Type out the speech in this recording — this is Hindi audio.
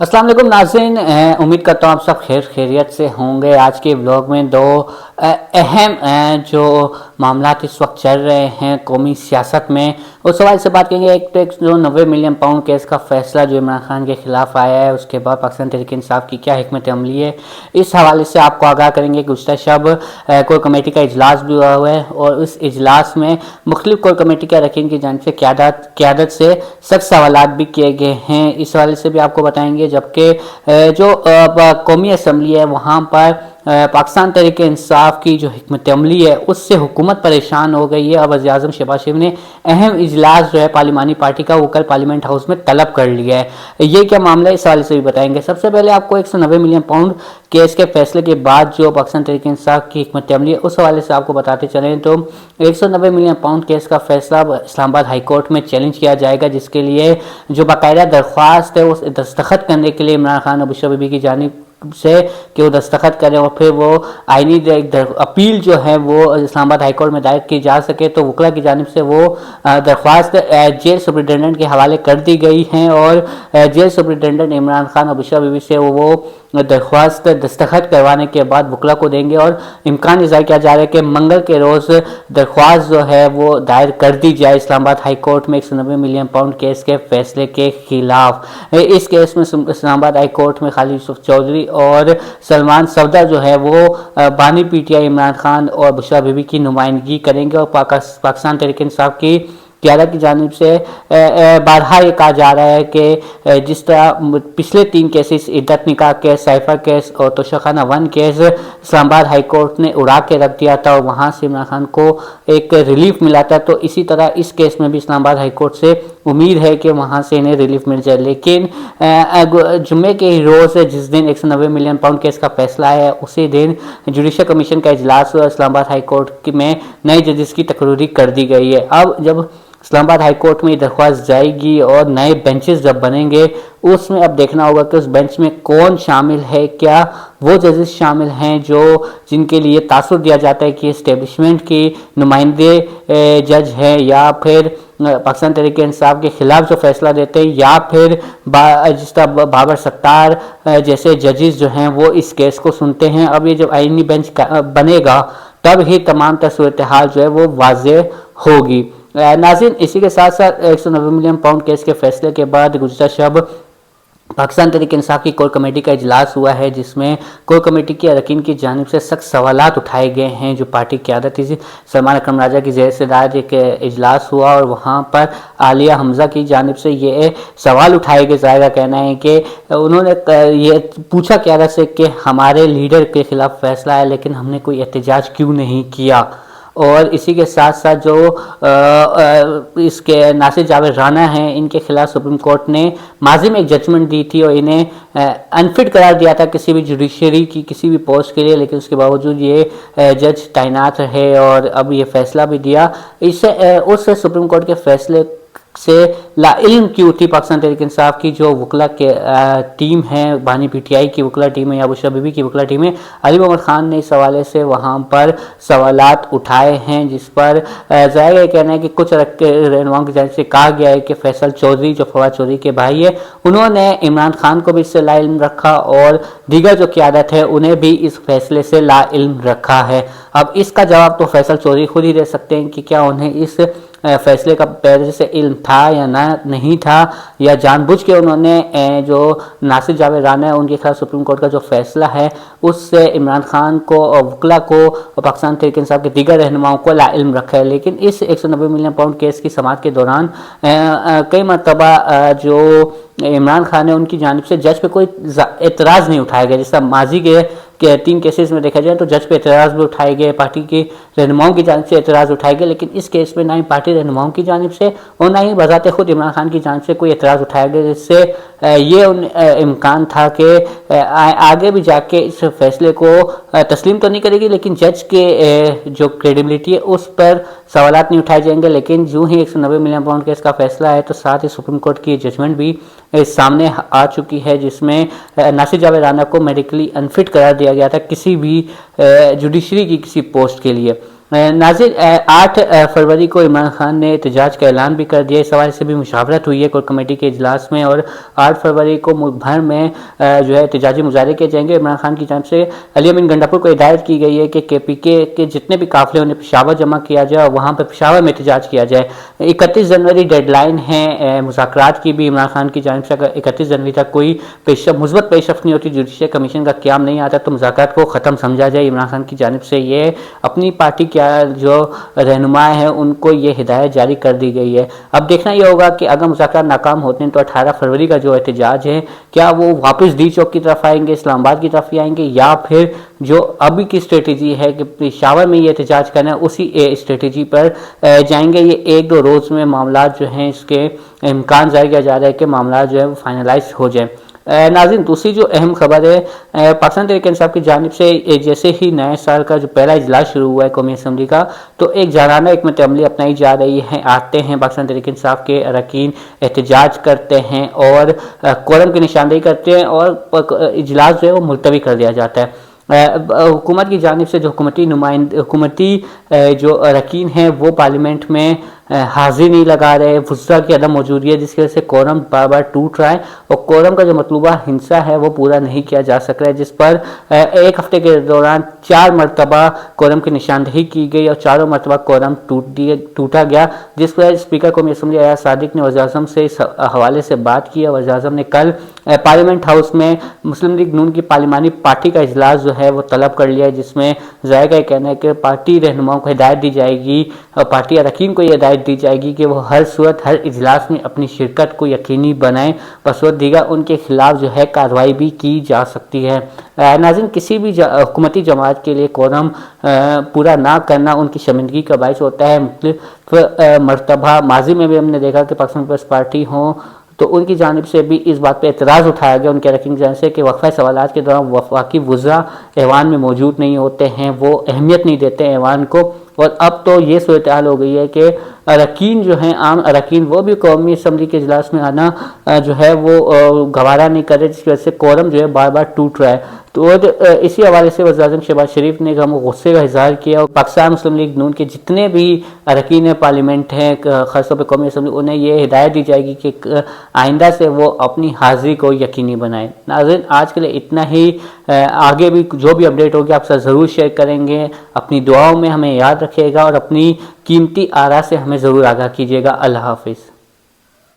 अस्सलाम वालेकुम नाज़रीन, उम्मीद करता हूँ आप सब खैरियत से होंगे। आज के ब्लॉग में दो अहम जो मामला इस वक्त चल रहे हैं कौमी सियासत में, उस सवाल से बात करेंगे। एक तो जो 90 मिलियन पाउंड केस का फैसला जो इमरान खान के खिलाफ आया है, उसके बाद पाकिस्तान तहरीक इंसाफ की क्या हिकमत अमली है, इस हवाले से आपको आगाह करेंगे। गुज़श्ता शब कोर कमेटी का इजलास भी हुआ है और उस इजलास में मुख्तलिफ कोर कमेटी के अरकान की जानिब से क़यादत से सख्त सवालात भी किए गए हैं। इस हवाले से भी आपको बताएंगे। जबकि जो कौमी असम्बली है वहाँ पर पाकिस्तान तहरीक इंसाफ की जो हिकमत अमली है उससे हुकूमत परेशान हो गई है। अब वज़ीर-ए-आज़म शहबाज शरीफ ने अहम इजलास जो है पार्लिमानी पार्टी का वो कल पार्लियामेंट हाउस में तलब कर लिया है। ये क्या मामला है, इस हवाले से भी बताएंगे। सबसे पहले आपको 190 मिलियन पाउंड केस के फैसले के बाद जो पाकिस्तान तहरीक इंसाफ की हिकमत अमली है उस हवाले से आपको बताते चलें तो 190 मिलियन पाउंड केस का फैसला इस्लामाबाद हाई कोर्ट में चैलेंज किया जाएगा, जिसके लिए जो बाकायदा दरख्वास्त है उस दस्तखत करने के लिए इमरान खान और बुशरा बीबी की जानिब से कि वो दस्तखत करें और फिर वो आईनी अपील जो है वो इस्लामाबाद हाई कोर्ट में दायर की जा सके, तो वकला की जानिब से वो दरख्वास्त जेल सुप्रिटेंडेंट के हवाले कर दी गई हैं और जेल सुप्रिटेंडेंट इमरान खान और बुशरा बीबी से वो दरख्वास्त दस्तखत करवाने के बाद वकला को देंगे और इम्कान इज़ार किया जा रहा है कि मंगल के रोज़ दरख्वास्त जो है वो दायर कर दी जाए इस्लामाबाद हाई कोर्ट में 190 मिलियन पाउंड केस के फैसले के खिलाफ। इस केस में इस्लामाबाद हाई कोर्ट में खालिद यूसुफ चौधरी और सलमान सफदर जो है वो बानी पीटीआई इमरान खान और बुशरा बीबी की नुमाइंदगी करेंगे और पाकिस्तान तहरीक इंसाफ की क़यादत की जानिब से बारहा ये कहा जा रहा है कि जिस तरह पिछले 3 केसेस इद्दत निकाह केस, साइफर केस और Toshakhana 1 case Islamabad high court ने उड़ा के रख दिया था और वहाँ से इमरान खान को एक रिलीफ मिला था, तो इसी तरह इस केस में भी इस्लामाबाद हाई कोर्ट से उम्मीद है कि वहाँ से इन्हें रिलीफ मिल जाए। लेकिन जुम्मे के रोज़ जिस दिन 190 मिलियन पाउंड केस का फैसला है उसी दिन जुडिशल कमीशन का इजलास हुआ। इस्लामाबाद हाई कोर्ट में नए जजेस की तकरीरी कर दी गई है। अब जब इस्लामाबाद हाई कोर्ट में दरख्वास्त जाएगी और नए बेंचेस जब बनेंगे उसमें अब देखना होगा कि उस बेंच में कौन शामिल है। क्या वो जजेस शामिल हैं जो जिनके लिए तासुर दिया जाता है कि इस्टेब्लिशमेंट की नुमाइंदे जज हैं, या फिर पाकिस्तान तहरीक इंसाफ के खिलाफ जो फैसला देते हैं, या फिर जिस तरह बाबर सत्तार जैसे जजेस जो हैं वो इस केस को सुनते हैं। अब ये जब आईनी बेंच बनेगा तब ही तमाम सूरत हाल जो है वो वाज़ेह होगी। नाज़रीन, इसी के साथ साथ 190 मिलियन पाउंड केस के फैसले के बाद गुज़श्ता शब पाकिस्तान तहरीक इंसाफ की कोर कमेटी का इजलास हुआ है, जिसमें कोर कमेटी के अरकान की जानिब से सख्त सवालात उठाए गए हैं। जो पार्टी क़यादत थी सलमान अकरम राजा की ज़ेर सदारत एक इजलास हुआ और वहाँ पर आलिया हमज़ा की जानिब से ये सवाल उठाए गए। ज़ाहिर कहना है कि उन्होंने ये पूछा क़यादत से कि हमारे लीडर के ख़िलाफ़ फैसला है लेकिन हमने कोई एहतजाज क्यों नहीं किया। और इसी के साथ साथ जो इसके नासिर जावेद राना हैं, इनके खिलाफ सुप्रीम कोर्ट ने माजी में एक जजमेंट दी थी और इन्हें अनफिट करार दिया था किसी भी जुडिशरी की किसी भी पोस्ट के लिए, लेकिन उसके बावजूद ये जज तैनात रहे और अब ये फैसला भी दिया। इससे उस सुप्रीम कोर्ट के फैसले से लाइल्म क्यों थी पाकिस्तान तहरीक इंसाफ की जो वकला के टीम है, बानी पीटीआई की वकला टीम है या बुशरा बीबी की वकला टीम है। अली मोहम्मद खान ने इस हवाले से वहाँ पर सवालात उठाए हैं, जिस पर ज़ाहिर कहना है कि कुछ रहनुमाओं की जानिब से कहा गया है कि फैसल चौधरी जो फवाद चौधरी के भाई है उन्होंने इमरान खान को भी इससे लाइल्म रखा और दीगर जो क़यादत है उन्हें भी इस फैसले से लाइल्म रखा है। अब इसका जवाब तो फैसल चौधरी खुद ही दे सकते हैं कि क्या उन्हें इस फैसले का पहले से इल्म था या नहीं था, या जानबूझ के उन्होंने जो नासिर जावेद राना है उनके खिलाफ सुप्रीम कोर्ट का जो फैसला है उससे इमरान खान को और वकला को और पाकिस्तान तहरीक इंसाफ के दीगर रहनुमाओं को लाइल्म रखा है। लेकिन इस 190 मिलियन पाउंड केस की समाअत के दौरान कई मरतबा जो इमरान खान है उनकी जानिब से जज पे कोई एतराज़ नहीं उठाया गया। जैसा माजी के 3 केसेस में देखा जाए तो जज पे एतराज़ भी उठाए गए, पार्टी के रहनुमाओं की जानिब से एतराज़ उठाए गए, लेकिन इस केस में ना ही पार्टी रहनुमाओं की जानिब से और ना ही बज़ाते खुद इमरान खान की जानिब से कोई एतराज़ उठाया गया, जिससे ये इम्कान था कि आगे भी जाके इस फैसले को तस्लीम तो नहीं करेगी लेकिन जज के जो क्रेडिबिलिटी है उस पर सवालात नहीं उठाए जाएंगे। लेकिन यूँ ही 190 मिलियन पाउंड केस का फैसला है तो साथ ही सुप्रीम कोर्ट की जजमेंट भी सामने आ चुकी है, जिसमें नासिर जावेद राना को मेडिकली अनफिट करार दिया गया था किसी भी जुडिशरी की किसी पोस्ट के लिए। नाज़रीन, 8 फरवरी को इमरान खान ने एहतजाज का ऐलान भी कर दिया। इस हवाले से भी मुशावरत हुई है कोर कमेटी के इजलास में और 8 फरवरी को मुल्क भर में जो है एहतजाजी मुजाहरे किए जाएंगे। इमरान खान की जानिब से अली अमीन गंडापुर को हिदायत की गई है कि KPK के जितने भी काफिले उन्हें पेशावर जमा किया जाए और वहाँ पर पेशावर में एहतजाज किया जाए। 31 जनवरी डेडलाइन है मुज़ाकरात की भी। इमरान खान की जानिब से अगर 31 जनवरी तक कोई मुस्बत पेशरफ नहीं होती, जुडिशल कमीशन का क़याम नहीं आता, तो मुज़ाकरात को ख़त्म समझा जाए। इमरान खान की जानिब से ये अपनी पार्टी क्या जो रहनुमा है उनको ये हिदायत जारी कर दी गई है। अब देखना ये होगा कि अगर मुज़ाकरात नाकाम होते हैं तो 18 फरवरी का जो एहतजाज है क्या वो वापस डी चौक की तरफ आएंगे, इस्लामाबाद की तरफ ही आएंगे, या फिर जो अभी की स्ट्रेटजी है कि पेशावर में ये एहतजाज करना है उसी स्ट्रेटजी पर जाएंगे। ये 1-2 रोज़ में मामला जो हैं इसके इम्कान जाहिर किया जा रहा है कि मामला जो है वो फाइनलाइज हो जाए। नाज़रीन, दूसरी जो अहम खबर है पाकिस्तान तहरीक इंसाफ की जानिब से जैसे ही नए साल का जो पहला इजलास शुरू हुआ है कौमी असम्बली का, तो एक जाराना हिकमत अमली अपनाई जा रही है। आते हैं पाकिस्तान तहरीक इंसाफ के अरकान, एहतजाज करते हैं और कोरम की निशानदेही करते हैं और इजलास जो है वो मुलतवी कर दिया जाता है। हुकूमत की जानिब से जो हुकूमती जो अरकान हैं वो पार्लियामेंट में हाजिर नहीं लगा रहे, वुज़रा की अदम मौजूदगी है जिसकी वजह से कोरम बार बार टूट रहा है और कोरम का जो मतलूबा हिस्सा है वो पूरा नहीं किया जा सक रहा है, जिस पर एक हफ्ते के दौरान 4 मरतबा कोरम की निशानदेही की गई और चारों मरतबा कोरम टूटा गया, जिस पर स्पीकर कौमी असम्बली अयाज सादिक ने वज़ीर-ए-आज़म से इस हवाले से बात की। वज़ीर-ए-आज़म ने कल पार्लियामेंट हाउस में मुस्लिम लीग नून की पार्लिमानी पार्टी का इजलास जो है वो तलब कर लिया है, जिसमें ज़ाहिर का कहना है कि पार्टी रहनुमाओं को हिदायत दी जाएगी और पार्टी अरकान को ये हिदायत दी जाएगी कि वो हर सूरत हर इजलास में अपनी शिरकत को यकीनी बनाएं, बसूरत दीगर उनके खिलाफ जो है कार्रवाई भी की जा सकती है। नाज़रीन, किसी भी हुकूमती जमात के लिए कोरम पूरा ना करना उनकी शर्मिंदगी का बायस होता है। मुख्तलिफ मरतबा माजी में भी हमने देखा कि पाकिस्तान पीपल्स पार्टी हो तो उनकी जानिब से भी इस बात पे एतराज़ उठाया गया उनके अरकान की जानिब से कि वक्फा सवालात के दौरान वफाकी वुज़रा ऐवान में मौजूद नहीं होते हैं, वो अहमियत नहीं देते हैं ऐवान को। और अब तो ये सूरत हाल हो गई है कि अरकान जो हैं, आम अरकान, वो भी कौमी असम्बली के इजलास में आना जो है वो गवारा नहीं कर रहे, जिसकी वजह से कोरम जो है बार बार टूट रहा है। तो इसी हवाले से वज़ीर-ए-आज़म शहबाज शरीफ ने गुस्से का इजहार किया और पाकिस्तान मुस्लिम लीग नून के जितने भी अरकान पार्लियामेंट हैं खासतौर पर कौमी असम्बली, उन्हें ये हिदायत दी जाएगी कि आइंदा से वो अपनी हाज़िरी को यकीनी बनाएं। नाज़रीन, आज के लिए इतना ही। आगे भी जो भी अपडेट होगी आपसे ज़रूर शेयर करेंगे। अपनी दुआओं में हमें याद रखिएगा और अपनी कीमती आरा से हमें ज़रूर आगाह कीजिएगा। अल्लाह हाफ़िज़।